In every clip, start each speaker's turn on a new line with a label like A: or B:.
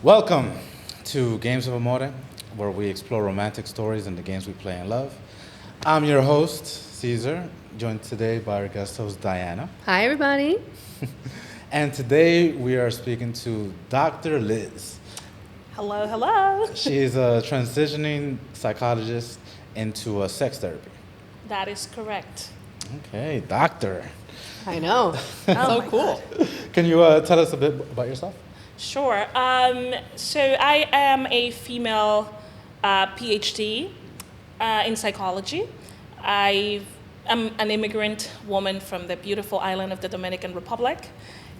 A: Welcome to Games of Amore, where we explore romantic stories and the games we play and love. I'm your host, Caesar, joined today by our guest host, Diana.
B: Hi, everybody.
A: And today we are speaking to Dr. Liz.
C: Hello, hello.
A: She is a transitioning psychologist into sex therapy.
C: That is correct.
A: Okay, doctor.
B: I know.
C: Oh
B: So cool.
A: Can you tell us a bit about yourself?
C: Sure. So I am a female PhD in psychology. I am an immigrant woman from the beautiful island of the Dominican Republic.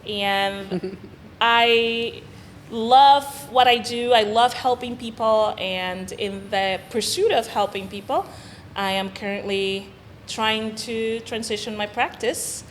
C: And I love what I do. I love helping people. And in the pursuit of helping people, I am currently trying to transition my practice.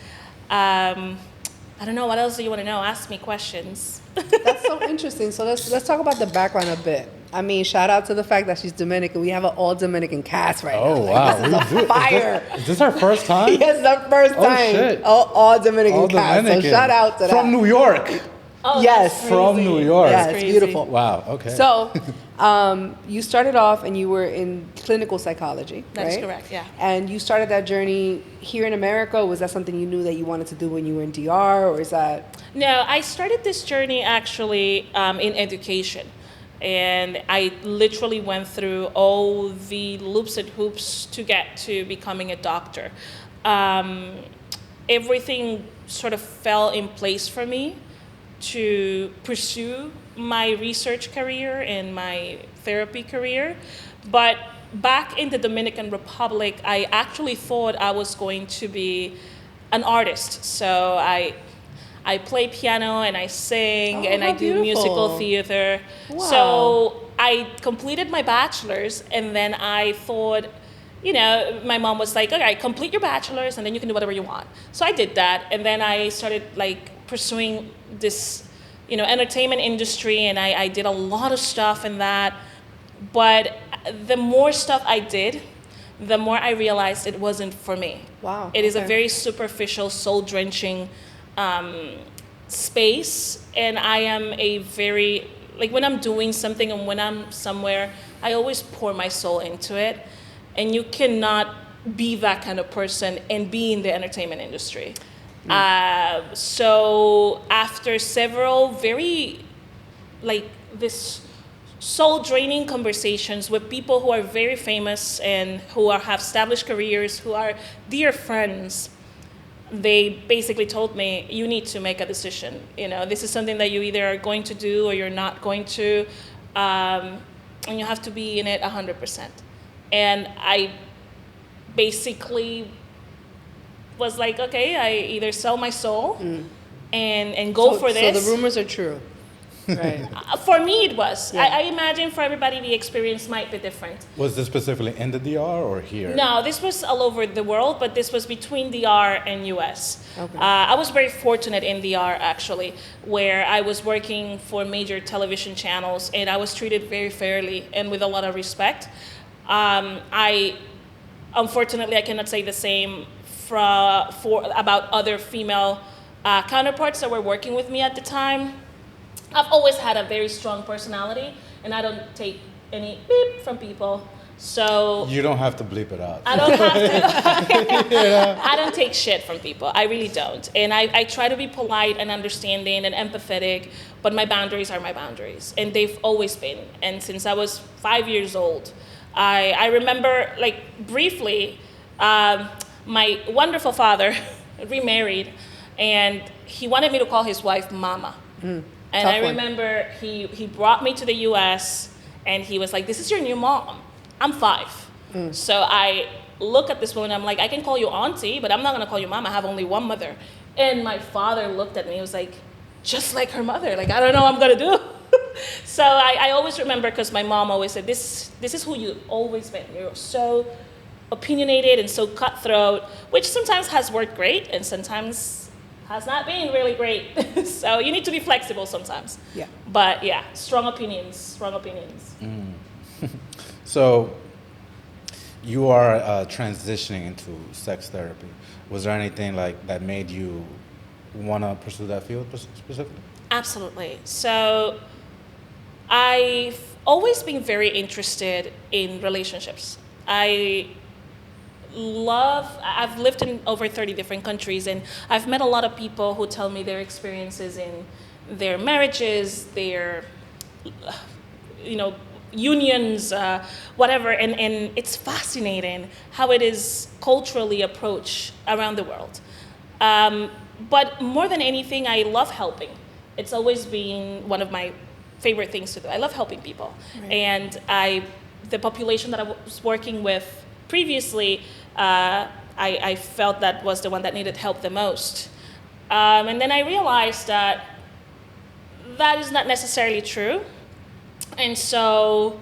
C: I don't know, what else do you want to know? Ask me questions.
B: That's so interesting. So let's talk about the background a bit. I mean, shout out to the fact that she's Dominican. We have an all Dominican cast right now.
A: Oh, wow.
B: This is a fire.
A: Is this our first time?
B: Yes, it's our first
A: Oh,
B: time.
A: shit.
B: All Dominican
A: All
B: cast.
A: Dominican.
B: So shout out to that.
A: From New York.
C: Oh,
B: Yes.
C: that's
A: From
C: crazy.
A: New York.
B: Yeah,
C: That's
B: it's
C: crazy.
B: beautiful.
A: Wow, okay.
B: So, you started off and you were in clinical psychology,
C: That is
B: right?
C: correct, yeah.
B: And you started that journey here in America. Or was that something you knew that you wanted to do when you were in DR, or is that?
C: No, I started this journey actually in education. And I literally went through all the loops and hoops to get to becoming a doctor. Everything sort of fell in place for me to pursue my research career and my therapy career. But back in the Dominican Republic, I actually thought I was going to be an artist. So I play piano and I sing
B: Oh,
C: and I
B: how
C: do
B: beautiful.
C: musical theater.
B: Wow.
C: So I completed my bachelor's and then I thought, you know, my mom was like, all right, complete your bachelor's and then you can do whatever you want. So I did that and then I started like pursuing this, you know, entertainment industry and I did a lot of stuff in that. But the more stuff I did, the more I realized it wasn't for me.
B: Wow,
C: It is a
B: okay.
C: very superficial, soul-drenching space, and I am a very, like when I'm doing something and when I'm somewhere, I always pour my soul into it, and you cannot be that kind of person and be in the entertainment industry. So after several very, like this soul-draining conversations with people who are very famous and who have established careers, who are dear friends, they basically told me, you need to make a decision. You know, this is something that you either are going to do or you're not going to, and you have to be in it 100%. And I basically was like, okay, I either sell my soul and go for this.
B: So the rumors are true, right?
C: For me, it was.
B: Yeah.
C: I imagine for everybody, the experience might be different.
A: Was this specifically in the DR or here?
C: No, this was all over the world, but this was between DR and US.
B: Okay.
C: I was very fortunate in DR, actually, where I was working for major television channels, and I was treated very fairly and with a lot of respect. Unfortunately, I cannot say the same for about other female counterparts that were working with me at the time. I've always had a very strong personality, and I don't take any beep from people. So
A: You don't have to bleep it out.
C: I don't have to. I don't take shit from people. I really don't. And I try to be polite and understanding and empathetic, but my boundaries are my boundaries. And they've always been. And since I was 5 years old, I remember, like, briefly, my wonderful father remarried, and he wanted me to call his wife Mama. And
B: Tough
C: I
B: one.
C: remember he brought me to the US, and he was like, this is your new mom. I'm 5. So I look at this woman, I'm like, I can call you auntie, but I'm not gonna call you mom. I have only one mother. And my father looked at me, he was like, just like her mother. Like, I don't know what I'm gonna do. So I always remember, because my mom always said, this is who you've always been. You're so opinionated and so cutthroat, which sometimes has worked great and sometimes has not been really great. So you need to be flexible sometimes.
B: Yeah.
C: But yeah, strong opinions, strong opinions.
A: So you are transitioning into sex therapy. Was there anything like that made you want to pursue that field specifically?
C: Absolutely. So I've always been very interested in relationships. I've lived in over 30 different countries, and I've met a lot of people who tell me their experiences in their marriages, their, unions, whatever, and it's fascinating how it is culturally approached around the world. But more than anything, I love helping. It's always been one of my favorite things to do. I love helping people.
B: Right.
C: And the population that I was working with previously, I felt that was the one that needed help the most. And then I realized that that is not necessarily true. And so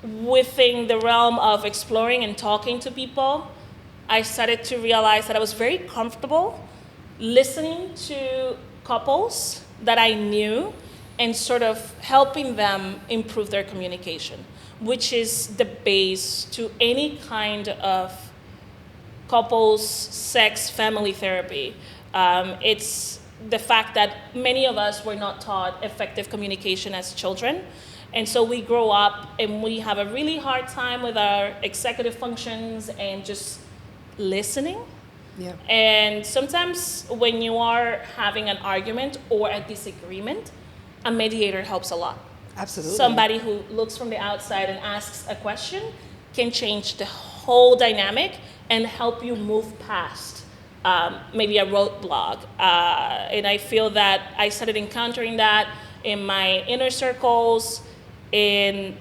C: within the realm of exploring and talking to people, I started to realize that I was very comfortable listening to couples that I knew and sort of helping them improve their communication, which is the base to any kind of couples, sex, family therapy. It's the fact that many of us were not taught effective communication as children. And so we grow up and we have a really hard time with our executive functions and just listening.
B: Yeah.
C: And sometimes when you are having an argument or a disagreement, a mediator helps a lot.
B: Absolutely.
C: Somebody who looks from the outside and asks a question can change the whole dynamic and help you move past maybe a roadblock. And I feel that I started encountering that in my inner circles, and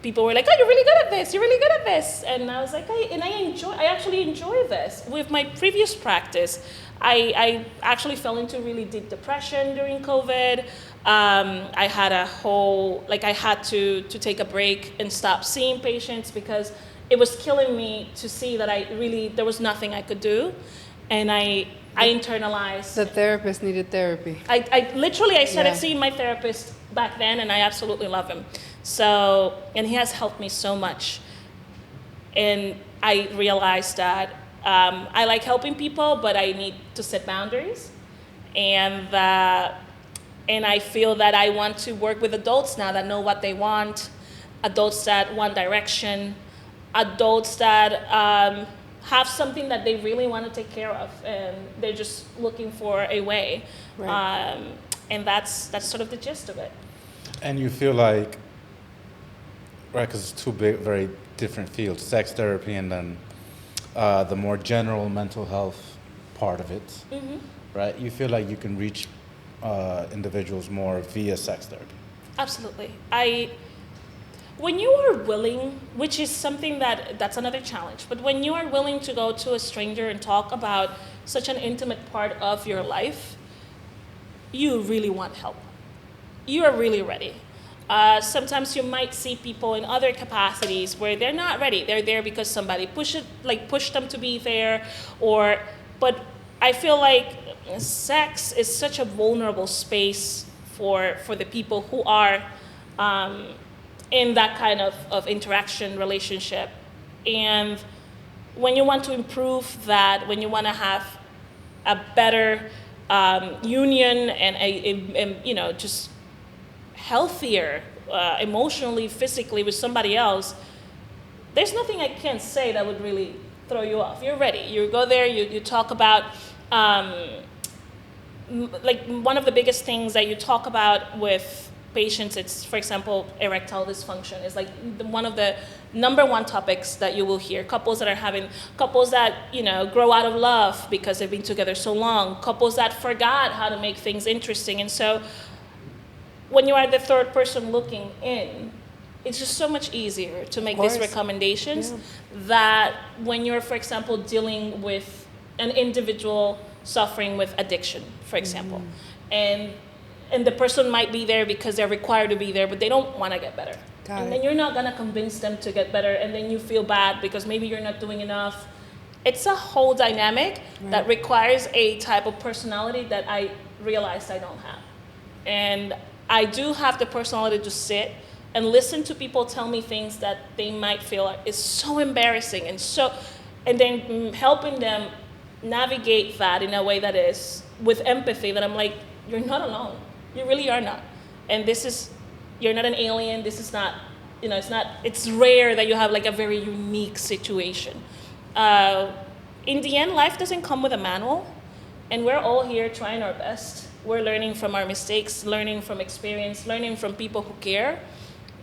C: people were like, "Oh, you're really good at this. You're really good at this." And I was like, I actually enjoy this. With my previous practice, I actually fell into really deep depression during COVID. I had I had to take a break and stop seeing patients because it was killing me to see that there was nothing I could do. And I internalized.
B: The therapist needed therapy.
C: I started
B: Yeah.
C: seeing my therapist back then, and I absolutely love him. So, and he has helped me so much. And I realized that I like helping people, but I need to set boundaries. And I feel that I want to work with adults now that know what they want, adults that want direction, adults that have something that they really want to take care of, and they're just looking for a way.
B: Right.
C: And that's sort of the gist of it.
A: And you feel like, right, because it's two very different fields, sex therapy and then the more general mental health part of it,
C: Mm-hmm.
A: right? You feel like you can reach individuals more via sex therapy.
C: Absolutely. When you are willing, which is something that's another challenge, but when you are willing to go to a stranger and talk about such an intimate part of your life, you really want help. You are really ready. Sometimes you might see people in other capacities where they're not ready. They're there because somebody pushed them to be there, but I feel like sex is such a vulnerable space for the people who are in that kind of interaction relationship. And when you want to improve that, when you want to have a better union and just healthier emotionally, physically with somebody else, there's nothing I can say that would really throw you off. You're ready. You go there, you talk about, like one of the biggest things that you talk about with patients, it's, for example, erectile dysfunction is like one of the number one topics that you will hear. Couples that, grow out of love because they've been together so long, couples that forgot how to make things interesting. And so when you are the third person looking in, it's just so much easier to make these recommendations that when you're, for example, dealing with an individual suffering with addiction, for example, and the person might be there because they're required to be there, but they don't want to get better. Then you're not going to convince them to get better, and then you feel bad because maybe you're not doing enough. It's a whole dynamic that requires a type of personality that I realized I don't have. And I do have the personality to sit and listen to people tell me things that they might feel like is so embarrassing, and then helping them navigate that in a way that is with empathy, that I'm like, you're not alone. You really are not. And this is You're not an alien. This is not, it's rare that you have like a very unique situation. In the end, life doesn't come with a manual, and we're all here trying our best. We're learning from our mistakes, learning from experience, learning from people who care.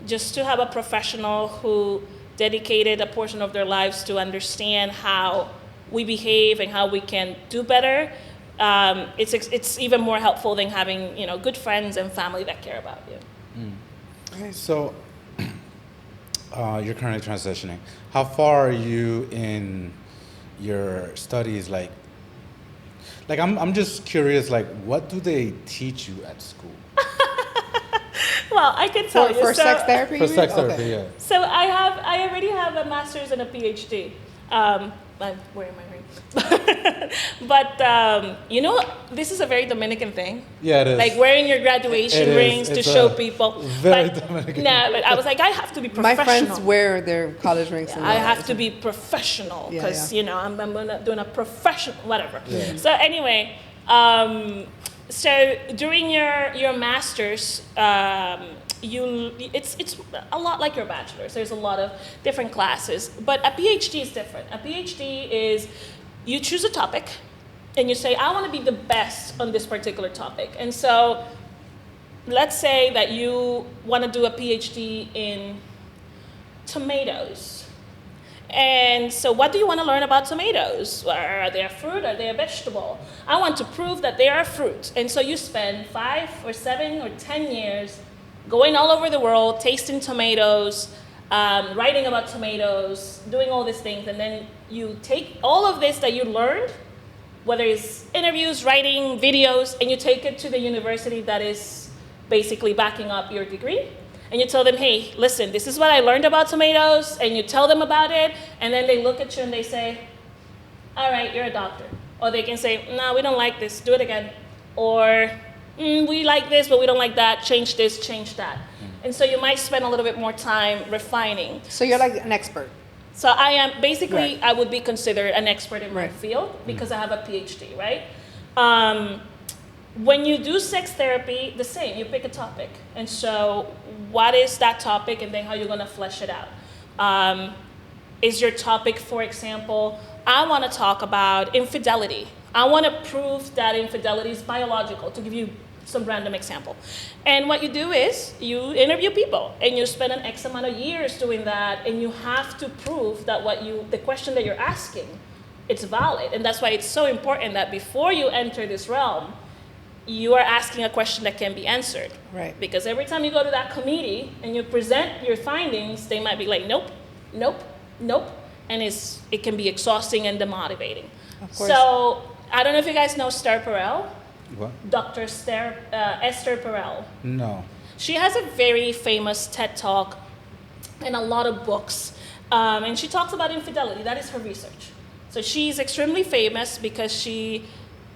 C: Just to have a professional who dedicated a portion of their lives to understand how we behave and how we can do better, it's even more helpful than having good friends and family that care about you.
A: So, you're currently transitioning. How far are you in your studies? Like I'm just curious. Like, what do they teach you at school?
C: Well, I can tell you.
B: For sex therapy?
A: For
B: you mean?
A: sex therapy,
B: Okay.
A: yeah.
C: So I already have a master's and a PhD. I'm wearing my ring. But, this is a very Dominican thing.
A: Yeah, it is.
C: Like wearing your graduation
A: It is.
C: rings to
A: It's
C: show
A: a
C: people.
A: very
C: But,
A: Dominican.
C: no, but I was like, I have to be
B: My
C: professional.
B: friends wear their college rings. and
C: I
B: all
C: have
B: that.
C: to be professional
B: Yeah,
C: because
B: yeah.
C: I'm doing a professional whatever.
A: Yeah.
C: So anyway, so during your masters, it's a lot like your bachelor's. There's a lot of different classes, but a PhD is different. A PhD is you choose a topic, and you say, I want to be the best on this particular topic, and so. Let's say that you want to do a PhD in tomatoes. And so what do you want to learn about tomatoes? Are they a fruit? Are they a vegetable? I want to prove that they are a fruit. And so you spend 5 or 7 or 10 years going all over the world, tasting tomatoes, writing about tomatoes, doing all these things. And then you take all of this that you learned, whether it's interviews, writing, videos, and you take it to the university that is basically backing up your degree. And you tell them, hey, listen, this is what I learned about tomatoes, and you tell them about it, and then they look at you and they say, all right, you're a doctor. Or they can say, no, we don't like this, do it again. Or, we like this, but we don't like that, change this, change that. And so you might spend a little bit more time refining.
B: So you're like an expert.
C: So I am, basically,
B: Right.
C: I would be considered an expert in my
B: Right.
C: field because I have a PhD, right? When you do sex therapy, the same, you pick a topic. And so what is that topic, and then how you're gonna flesh it out? Is your topic, for example, I wanna talk about infidelity. I wanna prove that infidelity is biological, to give you some random example. And what you do is you interview people, and you spend an X amount of years doing that, and you have to prove that the question that you're asking, it's valid. And that's why it's so important that before you enter this realm, you are asking a question that can be answered.
B: Right.
C: Because every time you go to that committee and you present your findings, they might be like, nope, nope, nope. And it can be exhausting and demotivating.
B: Of course.
C: So I don't know if you guys know Esther Perel,
A: What?
C: Dr. Esther Perel.
A: No.
C: She has a very famous TED Talk and a lot of books. And she talks about infidelity. That is her research. So she's extremely famous because she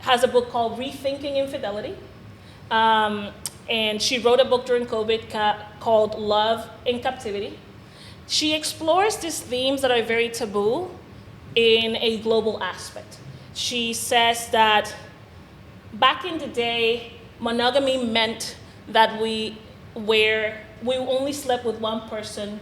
C: has a book called Rethinking Infidelity. And she wrote a book during COVID called Love in Captivity. She explores these themes that are very taboo in a global aspect. She says that back in the day, monogamy meant that we only slept with one person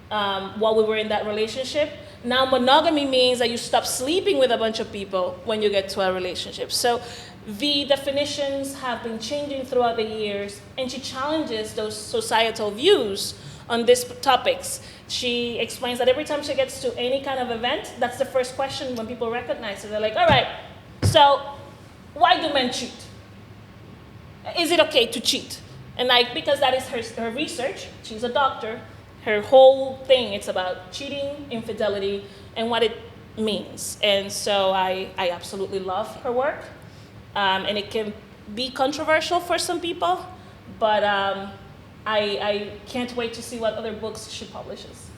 C: while we were in that relationship. Now monogamy means that you stop sleeping with a bunch of people when you get to a relationship. So the definitions have been changing throughout the years, and she challenges those societal views on these topics. She explains that every time she gets to any kind of event, that's the first question when people recognize her. They're like, all right, so why do men cheat? Is it okay to cheat? And because that is her research, she's a doctor, her whole thing, it's about cheating, infidelity, and what it means. And so I absolutely love her work. And it can be controversial for some people, but I can't wait to see what other books she publishes.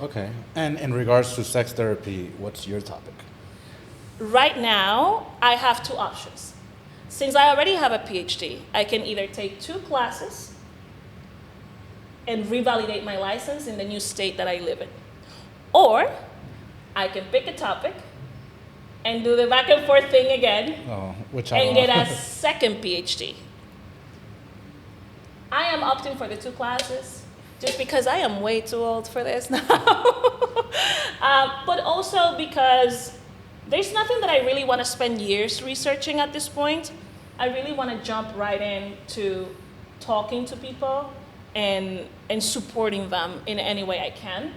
A: Okay. And in regards to sex therapy, what's your topic?
C: Right now, I have 2 options. Since I already have a PhD, I can either take 2 classes and revalidate my license in the new state that I live in. Or I can pick a topic and do the back and forth thing again
A: Oh, which I
C: and
A: don't
C: get
A: know.
C: a second PhD. I am opting for the 2 classes just because I am way too old for this now. But also because there's nothing that I really want to spend years researching at this point. I really want to jump right into talking to people and supporting them in any way I can.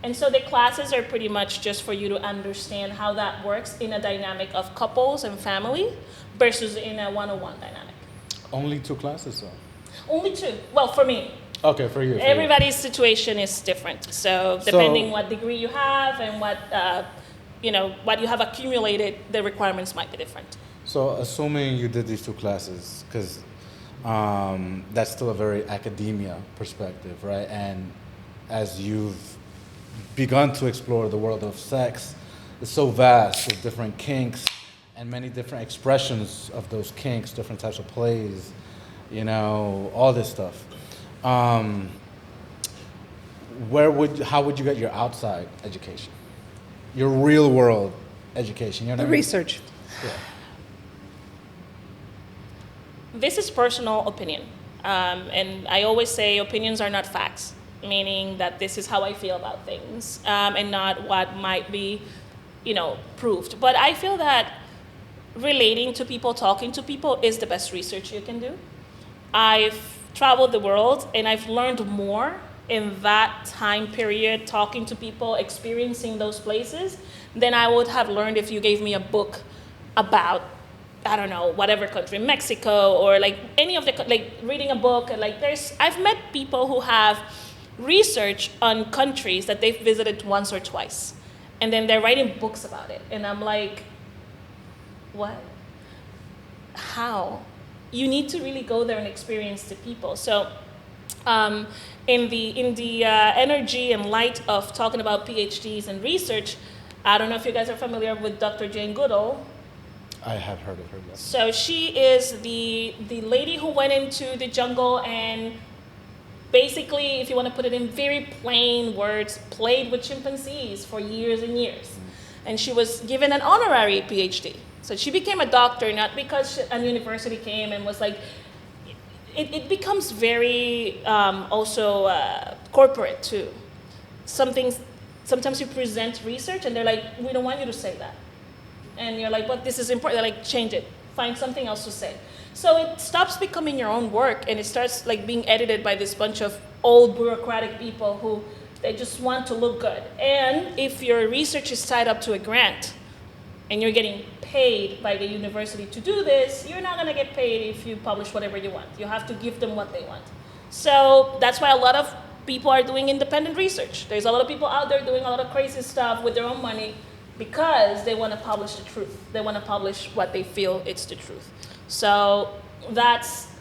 C: And so the classes are pretty much just for you to understand how that works in a dynamic of couples and family versus in a one-on-one dynamic.
A: Only 2 classes, though.
C: Only 2. Well, for me.
A: Okay, for you.
C: Everybody's situation is different. So depending what degree you have and what what you have accumulated, the requirements might be different.
A: So assuming you did these 2 classes, because that's still a very academia perspective, right? And as you've begun to explore the world of sex, it's so vast with different kinks and many different expressions of those kinks, different types of plays, all this stuff. How would you get your outside education? Your real world education? You know what I mean?
B: Research.
A: Yeah.
C: This is personal opinion. And I always say opinions are not facts, meaning that this is how I feel about things and not what might be, proved. But I feel that relating to people, talking to people is the best research you can do. I've traveled the world and I've learned more in that time period, talking to people, experiencing those places, than I would have learned if you gave me a book about, I don't know, whatever country, Mexico, or like any of the, like reading a book. And I've met people who have research on countries that they've visited once or twice. And then they're writing books about it. And I'm like, what? How? You need to really go there and experience the people. So in the energy and light of talking about PhDs and research, I don't know if you guys are familiar with Dr. Jane Goodall.
A: I have heard of her, yes.
C: So she is the lady who went into the jungle and basically, if you want to put it in very plain words, played with chimpanzees for years and years. And she was given an honorary PhD. So she became a doctor, not because a university came and was like, it becomes very also corporate too. Sometimes you present research and they're like, we don't want you to say that. And you're like, but this is important. They're like, change it, find something else to say. So it stops becoming your own work and it starts like being edited by this bunch of old bureaucratic people who they just want to look good. And if your research is tied up to a grant and you're getting paid by the university to do this, you're not gonna get paid if you publish whatever you want. You have to give them what they want. So that's why a lot of people are doing independent research. There's a lot of people out there doing a lot of crazy stuff with their own money because they want to publish the truth. They want to publish what they feel it's the truth. So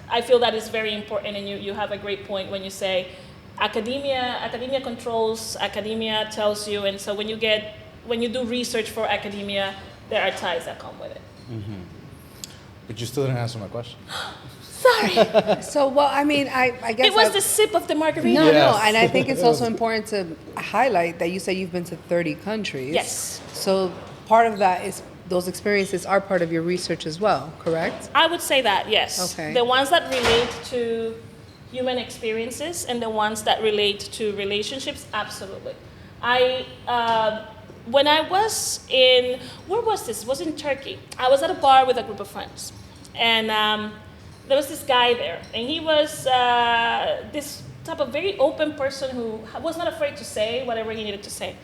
C: I feel that is very important, and you have a great point when you say academia controls, academia tells you, and so when you do research for academia, there are ties that come with it.
A: Mm-hmm. But you still didn't answer my question.
C: Sorry.
B: So, well, I mean, I guess
C: it was the sip of the margarita.
B: No,
A: Yes.
B: no, and I think it's also important to highlight that you say you've been to 30 countries.
C: Yes.
B: So part of that is those experiences are part of your research as well, correct?
C: I would say that, yes.
B: Okay.
C: The ones that relate to human experiences and the ones that relate to relationships, absolutely. When I was where was this? It was in Turkey. I was at a bar with a group of friends. And there was this guy there. And he was this type of very open person who was not afraid to say whatever he needed to say.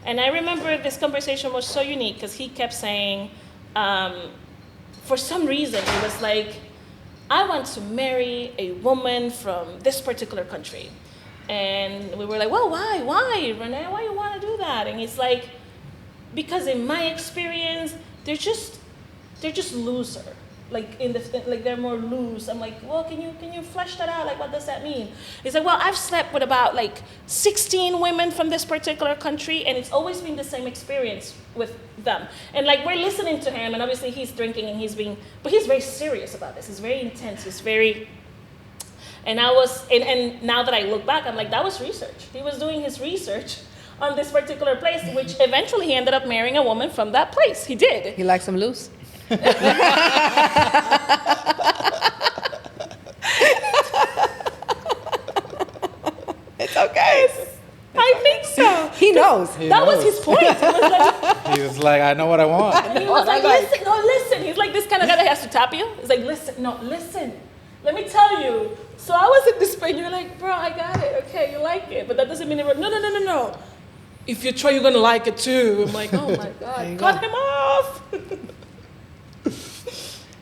C: And I remember this conversation was so unique because he kept saying, for some reason, he was like, I want to marry a woman from this particular country. And we were like, well, why, Renee? Why you want to do that? And he's like, because in my experience, they're just looser. Like they're more loose. I'm like, well, can you flesh that out? Like, what does that mean? He's like, well, I've slept with about like 16 women from this particular country, and it's always been the same experience with them. And like we're listening to him, and obviously he's drinking and but he's very serious about this. He's very intense. He's very. And and now that I look back, I'm like, that was research. He was doing his research on this particular place, which eventually he ended up marrying a woman from that place. He did.
B: He likes them loose? It's okay.
C: I think so.
B: He knows.
C: That was his point. He was like,
A: He was like, I know what I want.
C: he was like, listen, no, listen. He's like this kind of guy that has to tap you. He's like, listen, no, listen. Let me tell you. So I was in this pain. You're like, bro, I got it. Okay, you like it, but that doesn't mean it. No. If you try, you're gonna like it too. I'm like, oh my god, cut him off.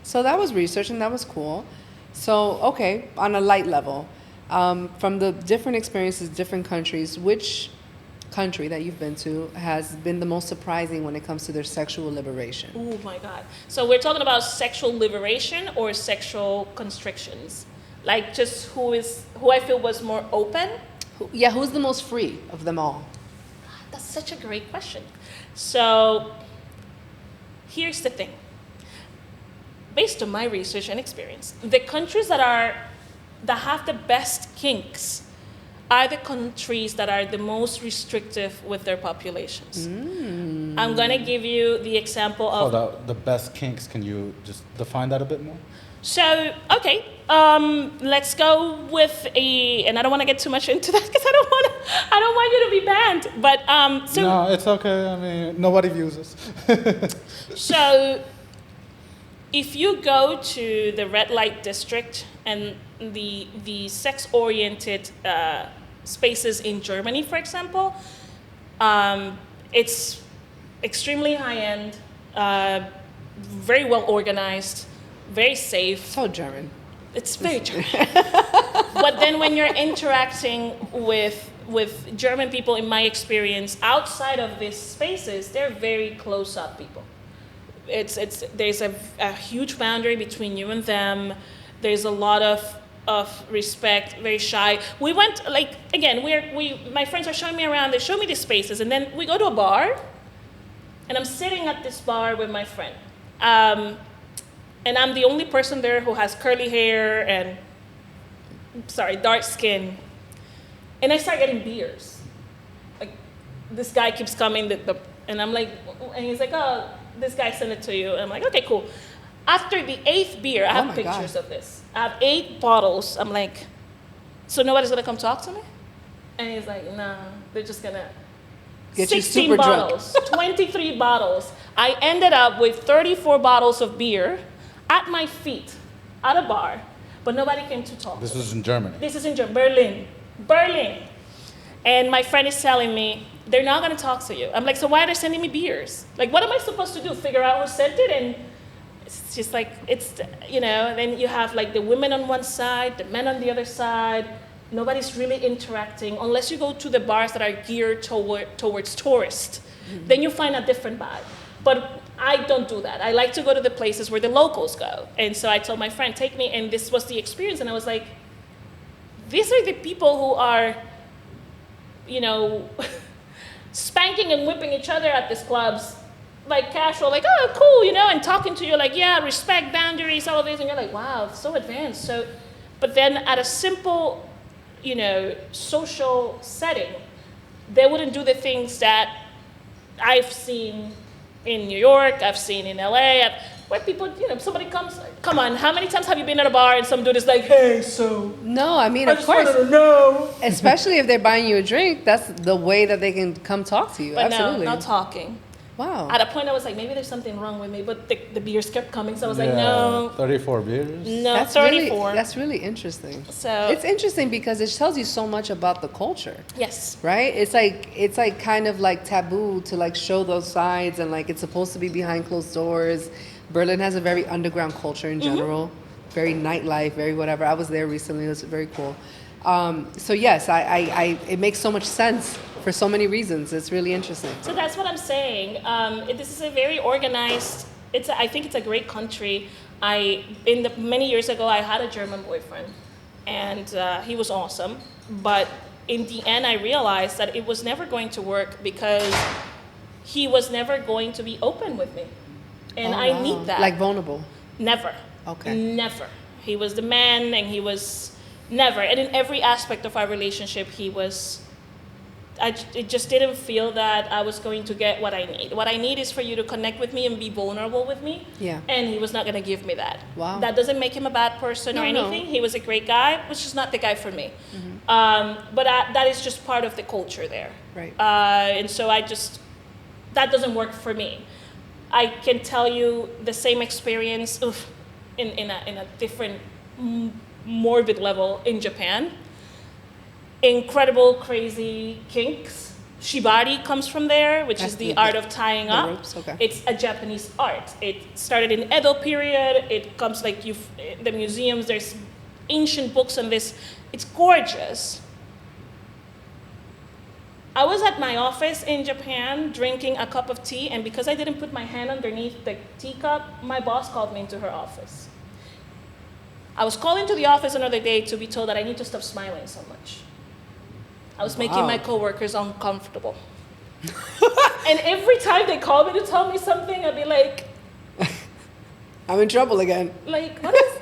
B: So that was research, and that was cool. So, okay, on a light level, from the different experiences, different countries, which country that you've been to has been the most surprising when it comes to their sexual liberation?
C: Oh my god. So we're talking about sexual liberation or sexual constrictions? Like just who I feel was more open?
B: Yeah, who's the most free of them all?
C: That's such a great question. So here's the thing. Based on my research and experience, the countries that have the best kinks are the countries that are the most restrictive with their populations. I'm gonna give you the example of...
A: Hold out, the best kinks, can you just define that a bit more?
C: So, okay, let's go with and I don't want to get too much into that because I don't want you to be banned. But
A: no, it's okay. I mean, nobody views us.
C: So, if you go to the red light district and the sex-oriented spaces in Germany, for example, it's extremely high-end, very well organized. Very safe.
B: So German.
C: It's very German. But then when you're interacting with German people, in my experience, outside of these spaces, they're very close-up people. There's a huge boundary between you and them. There's a lot of respect, very shy. We went, like, again, my friends are showing me around, they show me these spaces, and then we go to a bar, and I'm sitting at this bar with my friend. And I'm the only person there who has curly hair and, dark skin. And I start getting beers. Like, this guy keeps coming, and I'm like, and he's like, oh, this guy sent it to you. And I'm like, okay, cool. After the 8th beer, I have pictures of this. I have 8 bottles. I'm like, so nobody's gonna come talk to me? And he's like, nah, they're just gonna.
B: Get
C: 16
B: you super
C: bottles, 23 bottles. I ended up with 34 bottles of beer at my feet, at a bar, but nobody came to talk.
A: This was in Germany.
C: This is in Berlin. And my friend is telling me, they're not gonna talk to you. I'm like, so why are they sending me beers? Like, what am I supposed to do? Figure out who sent it? And it's just like, then you have like the women on one side, the men on the other side. Nobody's really interacting unless you go to the bars that are geared towards tourists. Mm-hmm. Then you find a different vibe. But I don't do that. I like to go to the places where the locals go. And so I told my friend, take me, and this was the experience. And I was like, these are the people who are, spanking and whipping each other at these clubs, like casual, like, oh, cool, and talking to you like, yeah, respect, boundaries, all of this. And you're like, wow, so advanced. So, but then at a simple, social setting, they wouldn't do the things that I've seen in New York, I've seen in LA, where people, somebody comes, come on, how many times have you been at a bar and some dude is like, hey, so.
B: No, I mean,
C: I
B: of
C: just
B: course.
C: wanted to know.
B: Especially if they're buying you a drink, that's the way that they can come talk to you.
C: But
B: Absolutely.
C: no, not talking.
B: Wow.
C: At a point, I was like, maybe there's something wrong with me, but the beers kept coming, so I was like, no.
A: 34 beers?
C: No,
B: That's
C: 34.
B: That's really interesting.
C: So
B: It's interesting because it tells you so much about the culture.
C: yes.
B: Right? It's like kind of like taboo to like show those sides, and like it's supposed to be behind closed doors. Berlin has a very underground culture in general, very nightlife, very whatever. I was there recently. It was very cool. So yes, I it makes so much sense for so many reasons. It's really interesting.
C: So that's what I'm saying. This is a very organized. I think it's a great country. Many years ago, I had a German boyfriend, and he was awesome. But in the end, I realized that it was never going to work because he was never going to be open with me, and I need that.
B: Like vulnerable.
C: Never.
B: Okay.
C: Never. He was the man, and he was never. And in every aspect of our relationship, he was it just didn't feel that I was going to get what I need. What I need is for you to connect with me and be vulnerable with me.
B: Yeah.
C: And he was not going to give me that.
B: Wow.
C: That doesn't make him a bad person or
B: No.
C: anything. He was a great guy, which is not the guy for me. But that is just part of the culture there.
B: Right.
C: And so that doesn't work for me. I can tell you the same experience in a different morbid level in Japan. Incredible, crazy kinks. Shibari comes from there, which is the art of tying up.
B: Ropes, okay.
C: It's a Japanese art. It started in Edo period. It comes like the museums. There's ancient books on this. It's gorgeous. I was at my office in Japan drinking a cup of tea, and because I didn't put my hand underneath the teacup, my boss called me into her office. I was called into the office another day to be told that I need to stop smiling so much. I was making my coworkers uncomfortable. And every time they call me to tell me something, I'd be like,
B: I'm in trouble again.
C: like, what is,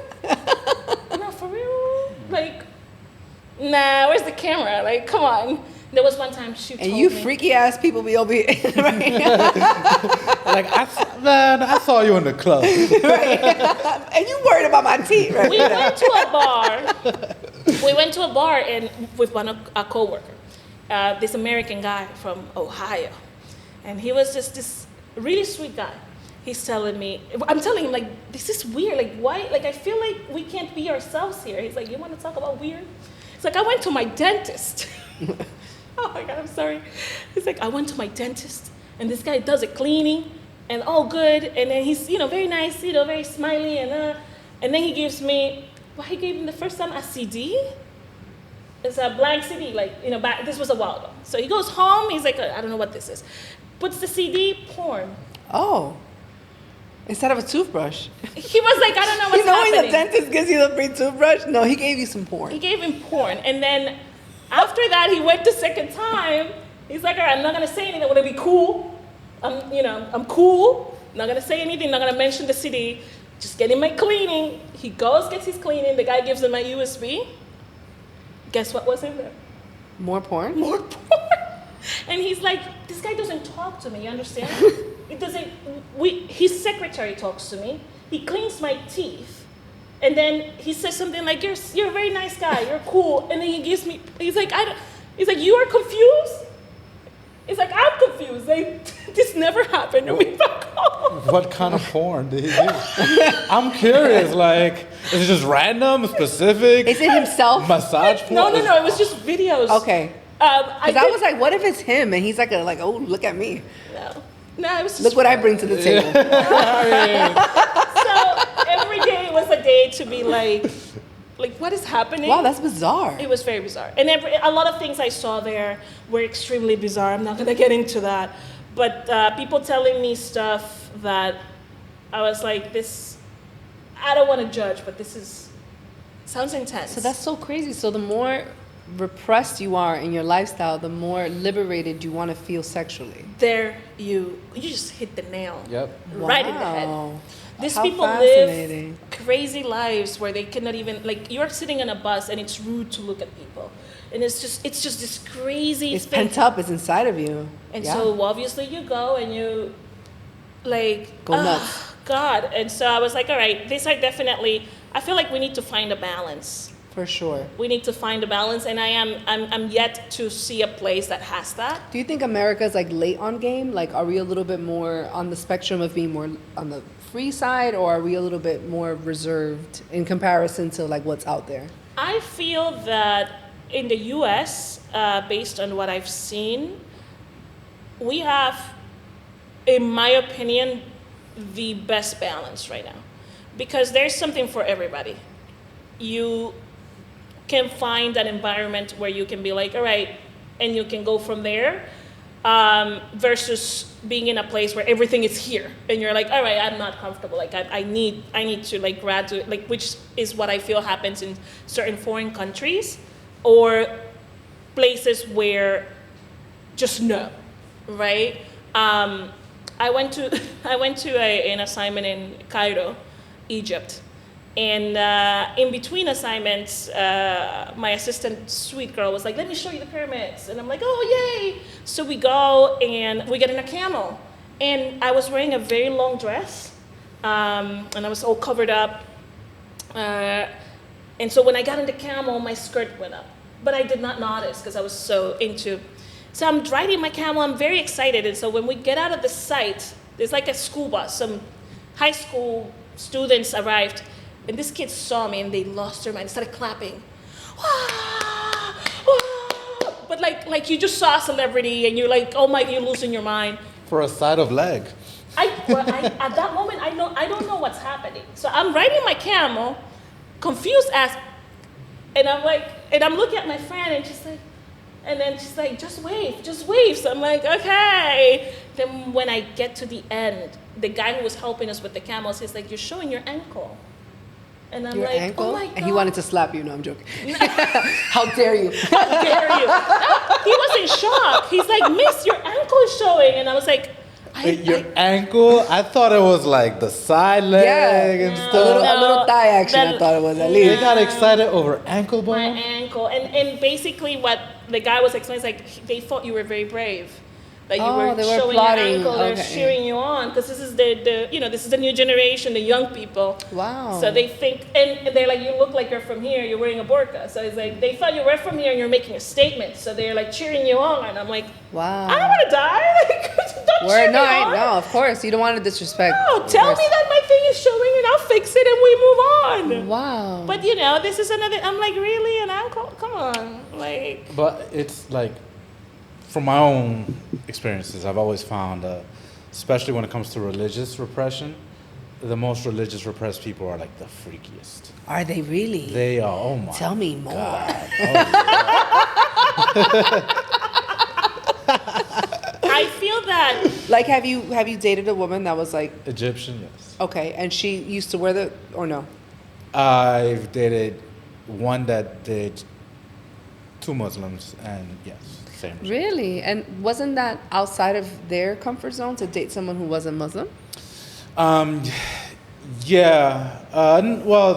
C: no, for real? Like, nah, where's the camera? Like, come on. There was one time she told
B: And you
C: me.
B: freaky ass people be over here. Right?
A: Like, I saw you in the club.
B: Right. And you worried about my teeth, right?
C: We went to a bar. We went to a bar and with a coworker, this American guy from Ohio, and he was just this really sweet guy. He's telling me, I'm telling him, like, this is weird. Like, why? Like, I feel like we can't be ourselves here. He's like, you want to talk about weird? It's like, I went to my dentist. Oh my God, I'm sorry. He's like, I went to my dentist, and this guy does a cleaning, and all good, and then he's, very nice, very smiley, and then he gives me, he gave me the first time a CD. It's a blank CD, like, this was a while ago. So he goes home, he's like, I don't know what this is. Puts the CD, porn.
B: Oh. Instead of a toothbrush.
C: He was like, I don't know what's happening.
B: When the dentist gives you the free toothbrush? No, he gave you some porn.
C: He gave him porn, and then after that, he went the second time. He's like, all right, I'm not gonna say anything. I'm gonna be cool. I'm cool. Not gonna say anything. Not gonna mention the CD. Just getting my cleaning. He goes, gets his cleaning. The guy gives him my USB. Guess what was in there?
B: More porn?
C: More porn. And he's like, this guy doesn't talk to me. You understand? It doesn't. His secretary talks to me. He cleans my teeth. And then he says something like, you're a very nice guy, you're cool. And then he gives me, he's like, you are confused? He's like, I'm confused. Like, this never happened to me back home.
A: What kind of porn did he do? I'm curious, like, is it just random, specific?
B: Is it himself?
A: Massage porn?
C: No, it was just videos.
B: Okay. Because I was like, what if it's him? And he's like, oh, look at me.
C: No, it was just.
B: Look what I bring to the table.
C: So every day was a day to be like, what is happening?
B: Wow, that's bizarre.
C: It was very bizarre. And a lot of things I saw there were extremely bizarre. I'm not going to get into that. But people telling me stuff that I was like, I don't want to judge, but sounds intense.
B: So that's so crazy. So the more repressed you are in your lifestyle, the more liberated you want to feel sexually.
C: There you just hit the nail.
A: Yep.
C: Right in the head.
B: Wow.
C: These
B: How
C: people
B: fascinating.
C: live crazy lives where they cannot even, like, you're sitting on a bus and it's rude to look at people. And it's just this crazy
B: It's
C: thing.
B: pent up. It's inside of you.
C: And
B: Yeah.
C: so obviously you go and you
B: Go nuts.
C: God. And so I was like, all right, these are definitely, I feel like we need to find a balance.
B: For sure.
C: We need to find a balance, and I'm yet to see a place that has that.
B: Do you think America's like late on game? Like, are we a little bit more on the spectrum of being more on the free side, or are we a little bit more reserved in comparison to like what's out there?
C: I feel that in the U.S., based on what I've seen, we have, in my opinion, the best balance right now, because there's something for everybody. You can find an environment where you can be like, all right, and you can go from there, versus being in a place where everything is here and you're like, all right, I'm not comfortable. Like I need to like graduate, like, which is what I feel happens in certain foreign countries or places where just no, right? I went to an assignment in Cairo, Egypt. And in between assignments, my assistant, sweet girl, was like, let me show you the pyramids. And I'm like, oh, yay. So we go and we get in a camel. And I was wearing a very long dress, and I was all covered up. And so when I got in the camel, my skirt went up. But I did not notice because I was so into. So I'm riding my camel, I'm very excited. And so when we get out of the site, there's like a school bus. Some high school students arrived. And this kid saw me and they lost their mind. They started clapping. Wah! Wah! But like you just saw a celebrity and you're like, oh my, you're losing your mind.
A: For a side of leg.
C: At that moment, I don't know what's happening. So I'm riding my camel, confused as, and I'm looking at my friend and she's like, just wave. So I'm like, okay. Then when I get to the end, the guy who was helping us with the camels, he's like, you're showing your ankle. And I'm
B: Your
C: like,
B: ankle?
C: oh my God.
B: And he wanted to slap you. No, I'm joking. How dare you?
C: How dare you? He was in shock. He's like, miss, your ankle is showing. And I was like,
A: Wait, your ankle? I thought it was like the side leg and
B: A
A: stuff.
B: little thigh action, I thought it was at
A: They
B: least.
A: got excited over ankle
C: my
A: bone?
C: ankle. And basically what the guy was explaining is like, they thought you were very brave. That you were
B: they were
C: showing
B: applauding.
C: your ankle, they're
B: Okay.
C: cheering you on. Because this is this is the new generation, the young people.
B: Wow.
C: So they think, and they're like, you look like you're from here, you're wearing a burqa. So it's like, they thought you were from here and you're making a statement. So they're like cheering you on. And I'm like,
B: Wow.
C: I don't want to die. Like, don't cheer me
B: No,
C: on.
B: no, of course. You don't want to disrespect.
C: No,
B: of
C: tell
B: course.
C: me that my thing is showing and I'll fix it and we move on.
B: Wow.
C: But this is another, I'm like, really? An ankle? Come on. Like,
A: But it's like, from my own experiences, I've always found, especially when it comes to religious repression, the most religious repressed people are like the freakiest.
B: Are they really?
A: They are, oh my
B: Tell me more.
A: God.
C: I feel that,
B: Like, have you dated a woman that was like,
A: Egyptian, yes.
B: okay, and she used to wear the, or no?
A: I've dated one that did 2 Muslims, and yes, same.
B: Really? And wasn't that outside of their comfort zone to date someone who wasn't Muslim?
A: Yeah. Well,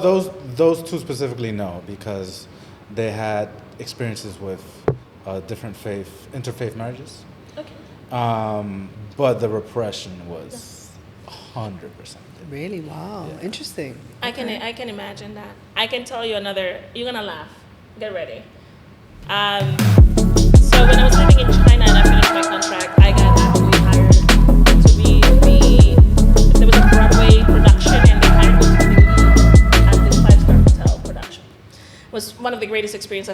A: those 2 specifically, no, because they had experiences with different interfaith marriages.
C: okay.
A: But the repression was 100%.
B: Really? Wow.
A: Yeah.
B: Interesting.
C: I can imagine that. I can tell you another, you're gonna laugh. Get ready. So when I was living in China and I finished my contract, I got actually hired to be there was a Broadway production and they hired me to be the lead at this 5-star hotel production. It was one of the greatest experiences